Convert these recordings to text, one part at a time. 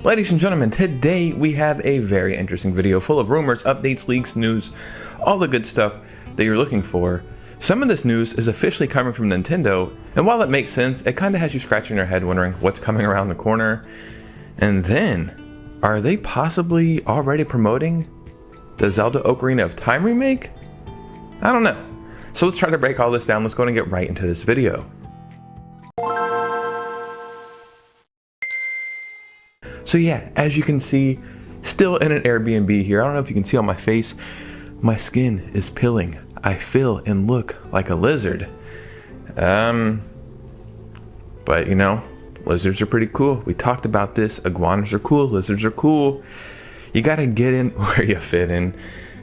Ladies and gentlemen, today we have a very interesting video full of rumors, updates, leaks, news, all the good stuff that you're looking for. Some of this news is officially coming from Nintendo, and while it makes sense, it kind of has you scratching your head wondering what's coming around the corner. And then, are they possibly already promoting the Zelda Ocarina of Time remake? I don't know. So let's try to break all this down. Let's go and get right into this video. So yeah, as you can see, still in an Airbnb here. I don't know if you can see on my face, my skin is peeling. I feel and look like a lizard. But you know, lizards are pretty cool. We talked about this. Iguanas are cool, lizards are cool. You gotta get in where you fit in.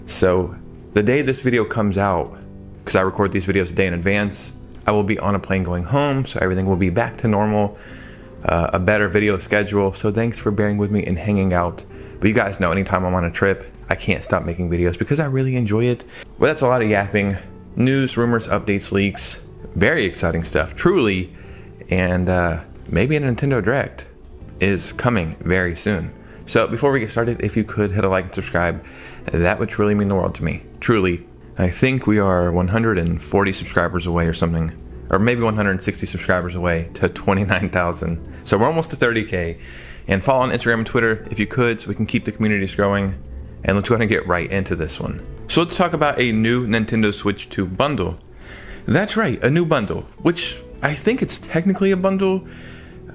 So the day this video comes out, because I record these videos a day in advance, I will be on a plane going home, so everything will be back to normal. A better video schedule, so thanks for bearing with me and hanging out. But you guys know, anytime I'm on a trip, I can't stop making videos because I really enjoy it. But that's a lot of yapping. News, rumors, updates, leaks, very exciting stuff, truly. And maybe a Nintendo Direct is coming very soon. So before we get started, if you could hit a like and subscribe, that would truly mean the world to me, truly. I think we are 140 subscribers away or something, or maybe 160 subscribers away to 29,000. So we're almost to 30K. And follow on Instagram and Twitter if you could, so we can keep the communities growing. And let's go ahead and get right into this one. So let's talk about a new Nintendo Switch 2 bundle. That's right, a new bundle, which I think it's technically a bundle.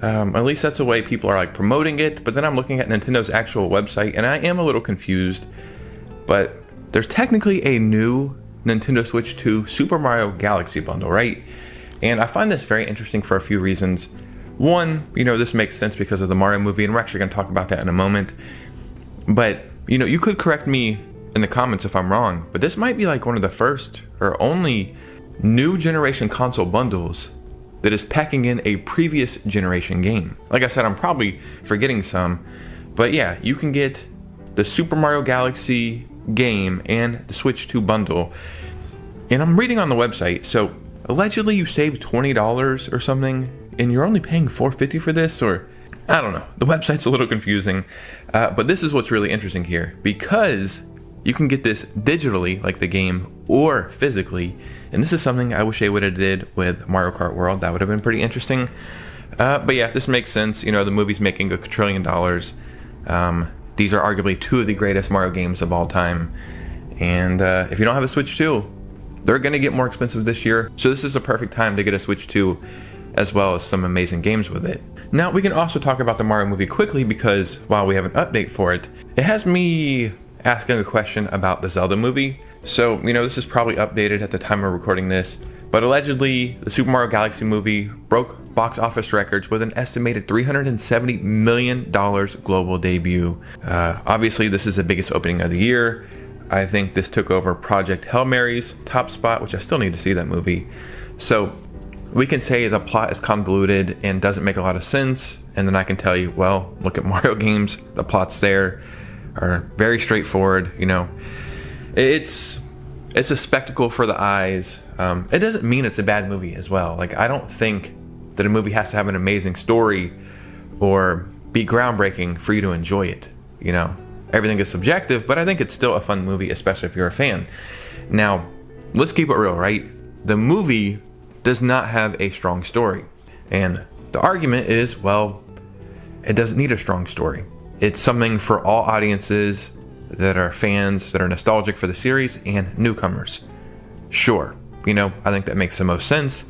At least that's the way people are like promoting it. But then I'm looking at Nintendo's actual website and I am a little confused. But there's technically a new Nintendo Switch 2 Super Mario Galaxy bundle, right? And I find this very interesting for a few reasons. One, you know, this makes sense because of the Mario movie, and we're actually going to talk about that in a moment. But, you know, you could correct me in the comments if I'm wrong, but this might be like one of the first or only new generation console bundles that is packing in a previous generation game. Like I said, I'm probably forgetting some, but yeah, you can get the Super Mario Galaxy game and the Switch 2 bundle. And I'm reading on the website, so allegedly you saved $20 or something, and you're only paying $4.50 for this, or I don't know. The website's a little confusing, but this is what's really interesting here, because you can get this digitally, like the game, or physically, and this is something I wish they would have did with Mario Kart World. That would have been pretty interesting. But yeah, this makes sense. You know, the movie's making $1 trillion. These are arguably two of the greatest Mario games of all time, and if you don't have a Switch 2, they're going to get more expensive this year, so this is a perfect time to get a Switch 2, as well as some amazing games with it. Now, we can also talk about the Mario movie quickly, because while we have an update for it, it has me asking a question about the Zelda movie. So, you know, this is probably updated at the time of recording this, but allegedly, the Super Mario Galaxy movie broke box office records with an estimated $370 million global debut. Obviously, this is the biggest opening of the year. I think this took over Project Hail Mary's top spot, which I still need to see that movie. So we can say the plot is convoluted and doesn't make a lot of sense, and then I can tell you, well, look at Mario games, the plots there are very straightforward. You know, it's a spectacle for the eyes. It doesn't mean it's a bad movie as well. Like, I don't think that a movie has to have an amazing story or be groundbreaking for you to enjoy it, you know. Everything is subjective, but I think it's still a fun movie, especially if you're a fan. Now, let's keep it real, right? The movie does not have a strong story. And the argument is, well, it doesn't need a strong story. It's something for all audiences that are fans, that are nostalgic for the series, and newcomers. Sure, you know, I think that makes the most sense.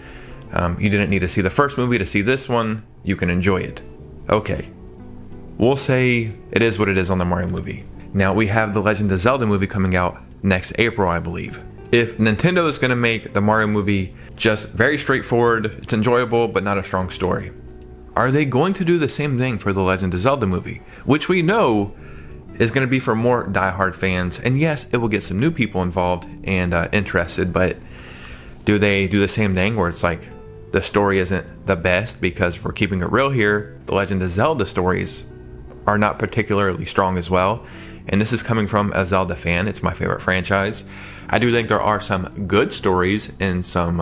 You didn't need to see the first movie to see this one. You can enjoy it. Okay. We'll say it is what it is on the Mario movie. Now, we have the Legend of Zelda movie coming out next April, I believe. If Nintendo is going to make the Mario movie just very straightforward, it's enjoyable, but not a strong story, are they going to do the same thing for the Legend of Zelda movie? Which we know is going to be for more diehard fans. And yes, it will get some new people involved and interested, but do they do the same thing where it's like the story isn't the best? Because if we're keeping it real here, the Legend of Zelda stories are not particularly strong as well, and this is coming from a Zelda fan. It's my favorite franchise. I do think there are some good stories and some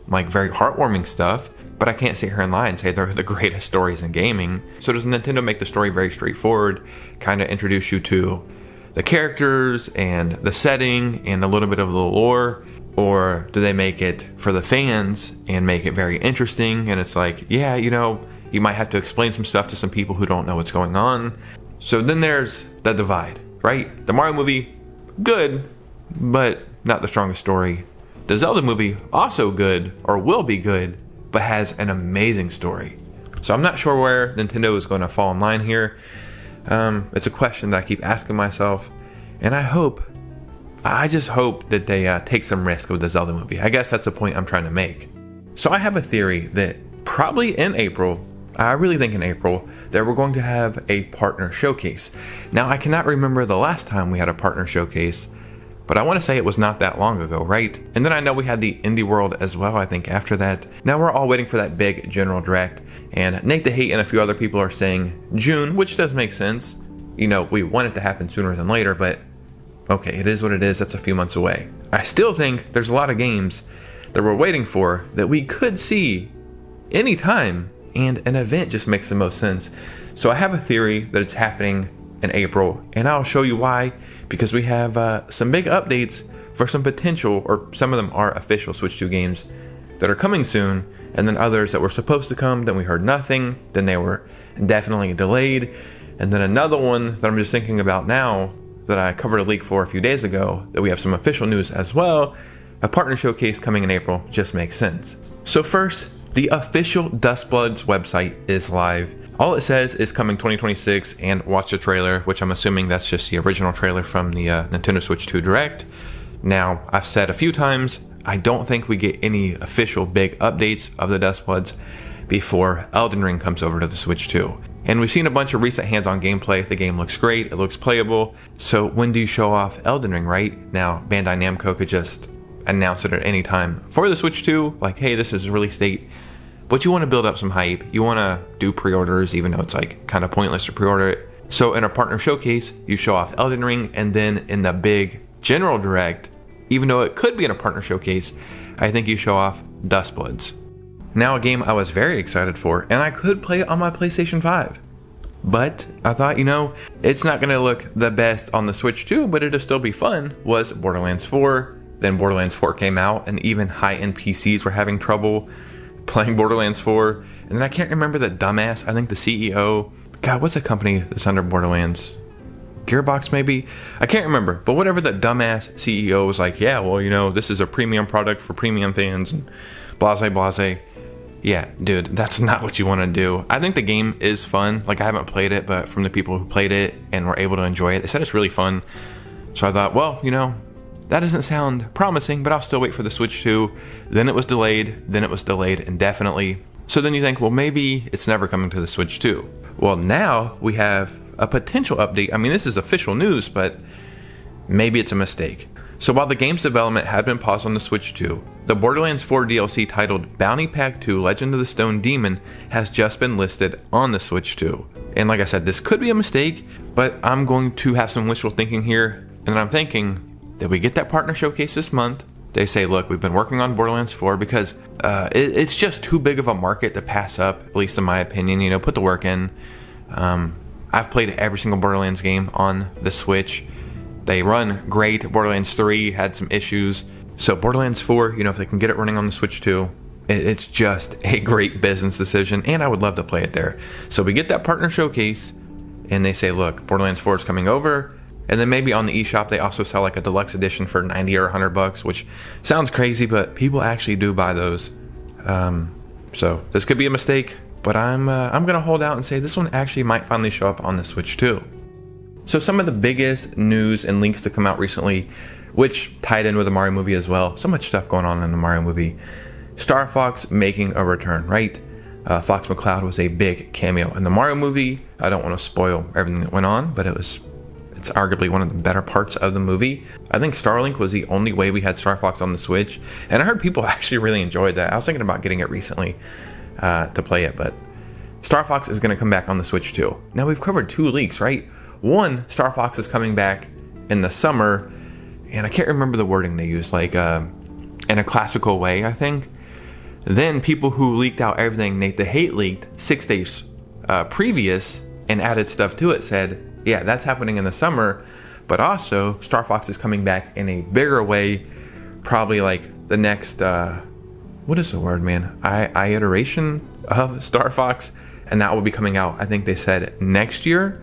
like very heartwarming stuff, but I can't sit here and lie and say they're the greatest stories in gaming. So does Nintendo make the story very straightforward, kind of introduce you to the characters and the setting and a little bit of the lore? Or do they make it for the fans and make it very interesting? And it's like, yeah, you know, you might have to explain some stuff to some people who don't know what's going on. So then there's the divide, right? The Mario movie, good, but not the strongest story. The Zelda movie, also good, or will be good, but has an amazing story. So I'm not sure where Nintendo is going to fall in line here. It's a question that I keep asking myself, and I just hope that they take some risk with the Zelda movie. I guess that's the point I'm trying to make. So I have a theory that probably in April, I really think in April, that we're going to have a partner showcase. Now, I cannot remember the last time we had a partner showcase, but I want to say it was not that long ago, right? And then I know we had the Indie World as well, I think, after that. Now we're all waiting for that big General Direct, and Nate the Hate and a few other people are saying June, which does make sense. You know, we want it to happen sooner than later, but okay, it is what it is. That's a few months away. I still think there's a lot of games that we're waiting for that we could see anytime, and an event just makes the most sense. So I have a theory that it's happening in April, and I'll show you why, because we have some big updates for some potential, or some of them are official Switch 2 games that are coming soon, and then others that were supposed to come, then we heard nothing, then they were definitely delayed, and then another one that I'm just thinking about now that I covered a leak for a few days ago, that we have some official news as well. A partner showcase coming in April just makes sense. So first, the official Dustbloods website is live. All it says is coming 2026 and watch the trailer, which I'm assuming that's just the original trailer from the Nintendo Switch 2 Direct. Now, I've said a few times, I don't think we get any official big updates of the Dustbloods before Elden Ring comes over to the Switch 2. And we've seen a bunch of recent hands-on gameplay. The game looks great, it looks playable. So when do you show off Elden Ring, right? Now, Bandai Namco could just announce it at any time for the Switch 2, like, hey, this is release date. But you want to build up some hype. You want to do pre-orders, even though it's like kind of pointless to pre-order it. So in a partner showcase, you show off Elden Ring, and then in the big General Direct, even though it could be in a partner showcase, I think you show off Dustbloods. Now, a game I was very excited for, and I could play it on my PlayStation 5. But I thought, you know, it's not going to look the best on the Switch 2, but it'll still be fun, was Borderlands 4. Then Borderlands 4 came out, and even high-end PCs were having trouble playing Borderlands 4. And then I can't remember the dumbass, I think the CEO, God, what's the company that's under Borderlands? Gearbox, maybe? I can't remember, but whatever the dumbass CEO was like, yeah, well, you know, this is a premium product for premium fans, and blase. Yeah, dude, that's not what you want to do. I think the game is fun. Like, I haven't played it, but from the people who played it and were able to enjoy it, they said it's really fun. So I thought, well, you know, that doesn't sound promising, but I'll still wait for the Switch 2. Then it was delayed indefinitely. So then you think, well, maybe it's never coming to the Switch 2. Well, now we have a potential update. I mean, this is official news, but maybe it's a mistake. So while the game's development had been paused on the Switch 2, the Borderlands 4 DLC titled Bounty Pack 2 Legend of the Stone Demon has just been listed on the Switch 2. And like I said, this could be a mistake, but I'm going to have some wishful thinking here, and I'm thinking that we get that partner showcase this month. They say, look, we've been working on Borderlands 4 because it's just too big of a market to pass up, at least in my opinion. You know, put the work in. I've played every single Borderlands game on the Switch. They run great. Borderlands 3 had some issues. So Borderlands 4, you know, if they can get it running on the Switch 2, it's just a great business decision, and I would love to play it there. So we get that partner showcase, and they say, look, Borderlands 4 is coming over. And then maybe on the eShop, they also sell like a deluxe edition for $90 or $100, which sounds crazy, but people actually do buy those. So this could be a mistake, but I'm gonna hold out and say this one actually might finally show up on the Switch 2. So some of the biggest news and leaks to come out recently, which tied in with the Mario movie as well. So much stuff going on in the Mario movie. Star Fox making a return, right? Fox McCloud was a big cameo in the Mario movie. I don't want to spoil everything that went on, but it's arguably one of the better parts of the movie. I think Starlink was the only way we had Star Fox on the Switch, and I heard people actually really enjoyed that. I was thinking about getting it recently to play it, but Star Fox is going to come back on the Switch too. Now, we've covered 2 leaks, right? One, Star Fox is coming back in the summer, and I can't remember the wording they used, like in a classical way, I think. Then people who leaked out everything Nate the Hate leaked 6 days previous and added stuff to it said, yeah, that's happening in the summer, but also Star Fox is coming back in a bigger way, probably like the next, what is the word, man? Iteration of Star Fox, and that will be coming out, I think they said next year.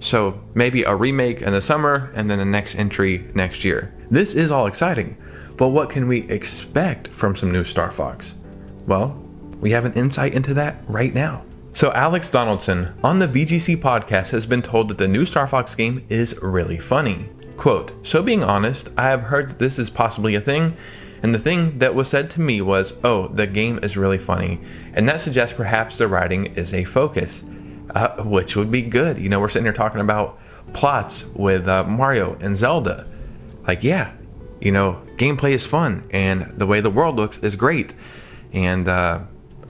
So maybe a remake in the summer and then the next entry next year. This is all exciting, but what can we expect from some new Star Fox? Well, we have an insight into that right now. So Alex Donaldson on the VGC podcast has been told that the new Star Fox game is really funny. Quote, so being honest, I have heard that this is possibly a thing, and the thing that was said to me was, oh, the game is really funny, and that suggests perhaps the writing is a focus. Which would be good. You know, we're sitting here talking about plots with Mario and Zelda. Like, yeah, you know, gameplay is fun and the way the world looks is great. And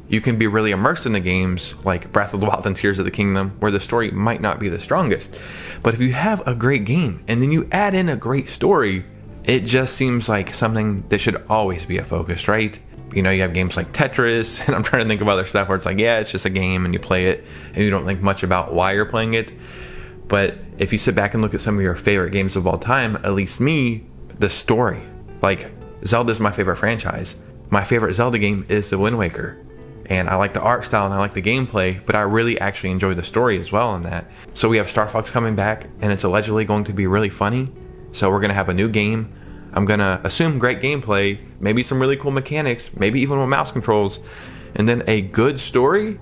you can be really immersed in the games like Breath of the Wild and Tears of the Kingdom, where the story might not be the strongest. But if you have a great game and then you add in a great story, it just seems like something that should always be a focus, right? You know, you have games like Tetris, and I'm trying to think of other stuff where it's like, yeah, it's just a game and you play it and you don't think much about why you're playing it. But if you sit back and look at some of your favorite games of all time, at least me, the story. Like, Zelda's my favorite franchise. My favorite Zelda game is The Wind Waker. And I like the art style and I like the gameplay, but I really actually enjoy the story as well in that. So we have Star Fox coming back, and it's allegedly going to be really funny. So we're going to have a new game. I'm going to assume great gameplay, maybe some really cool mechanics, maybe even with mouse controls, and then a good story.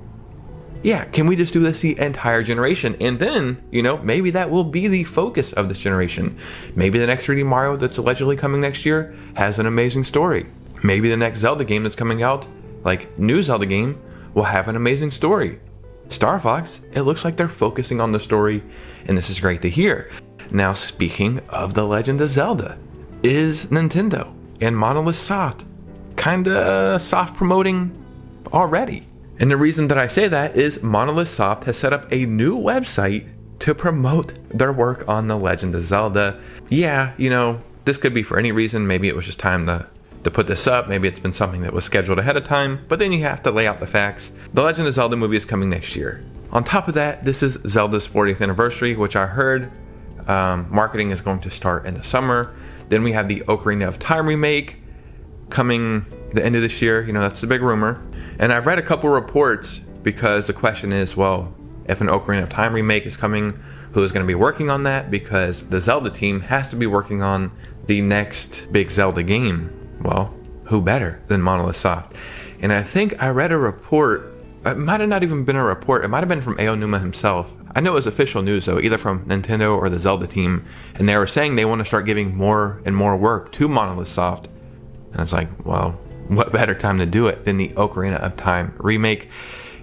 Yeah, can we just do this the entire generation? And then, you know, maybe that will be the focus of this generation. Maybe the next 3D Mario that's allegedly coming next year has an amazing story. Maybe the next Zelda game that's coming out, like new Zelda game, will have an amazing story. Star Fox, it looks like they're focusing on the story, and this is great to hear. Now, speaking of The Legend of Zelda, is Nintendo and Monolith Soft kinda soft promoting already? And the reason that I say that is Monolith Soft has set up a new website to promote their work on The Legend of Zelda. Yeah, you know, this could be for any reason. Maybe it was just time to put this up. Maybe it's been something that was scheduled ahead of time, but then you have to lay out the facts. The Legend of Zelda movie is coming next year. On top of that, this is Zelda's 40th anniversary, which I heard marketing is going to start in the summer. Then we have the Ocarina of Time remake coming the end of this year. You know, that's a big rumor. And I've read a couple reports because the question is, well, if an Ocarina of Time remake is coming, who is going to be working on that? Because the Zelda team has to be working on the next big Zelda game. Well, who better than Monolith Soft? And I think I read a report. It might have not even been a report. It might have been from Aonuma himself. I know it was official news, though, either from Nintendo or the Zelda team. And they were saying they want to start giving more and more work to Monolith Soft. And it's like, well, what better time to do it than the Ocarina of Time remake?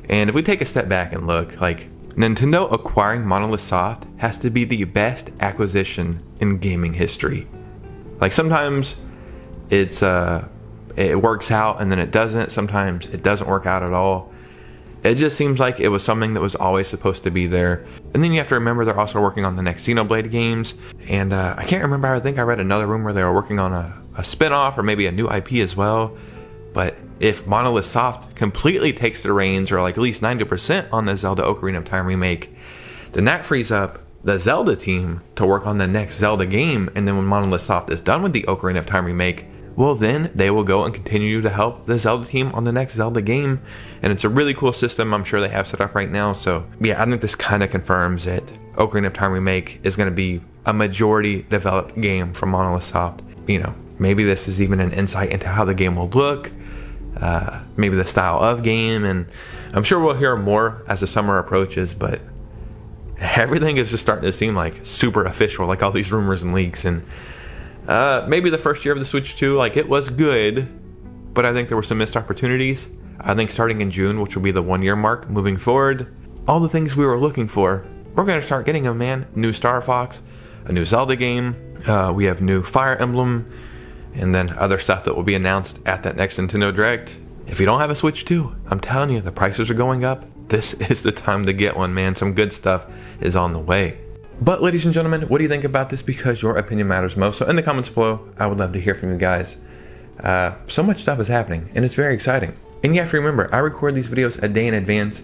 And if we take a step back and look, like, Nintendo acquiring Monolith Soft has to be the best acquisition in gaming history. Like, sometimes it works out and then it doesn't. Sometimes it doesn't work out at all. It just seems like it was something that was always supposed to be there. And then you have to remember they're also working on the next Xenoblade games. And I can't remember, I think I read another rumor they were working on a spin-off or maybe a new IP as well. But if Monolith Soft completely takes the reins, or like at least 90% on the Zelda Ocarina of Time remake, then that frees up the Zelda team to work on the next Zelda game. And then when Monolith Soft is done with the Ocarina of Time remake, well, then they will go and continue to help the Zelda team on the next Zelda game. And it's a really cool system I'm sure they have set up right now. So yeah, I think this kind of confirms that Ocarina of Time remake is going to be a majority developed game from Monolith Soft. You know, maybe this is even an insight into how the game will look, maybe the style of game. And I'm sure we'll hear more as the summer approaches, but everything is just starting to seem like super official, like all these rumors and leaks. And maybe the first year of the Switch 2, like, it was good, but I think there were some missed opportunities. I think starting in June, which will be the 1 year mark moving forward, all the things we were looking for, we're going to start getting them, man. New Star Fox, a new Zelda game, we have new Fire Emblem, and then other stuff that will be announced at that next Nintendo Direct. If you don't have a Switch 2, I'm telling you, the prices are going up. This is the time to get one, man. Some good stuff is on the way. But ladies and gentlemen, what do you think about this? Because your opinion matters most. So in the comments below, I would love to hear from you guys. So much stuff is happening, and it's very exciting. And you have to remember, I record these videos a day in advance.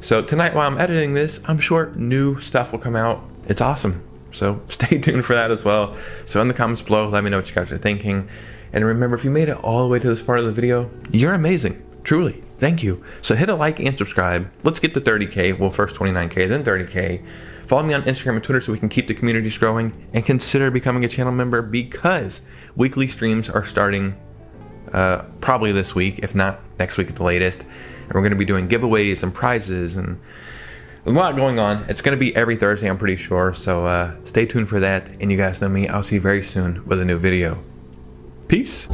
So tonight while I'm editing this, I'm sure new stuff will come out. It's awesome. So stay tuned for that as well. So in the comments below, let me know what you guys are thinking. And remember, if you made it all the way to this part of the video, you're amazing. Truly. Thank you. So hit a like and subscribe. Let's get to 30K. Well, first 29K, then 30K. Follow me on Instagram and Twitter so we can keep the communities growing. And consider becoming a channel member because weekly streams are starting probably this week, if not next week at the latest. And we're going to be doing giveaways and prizes and a lot going on. It's going to be every Thursday, I'm pretty sure. So stay tuned for that. And you guys know me. I'll see you very soon with a new video. Peace.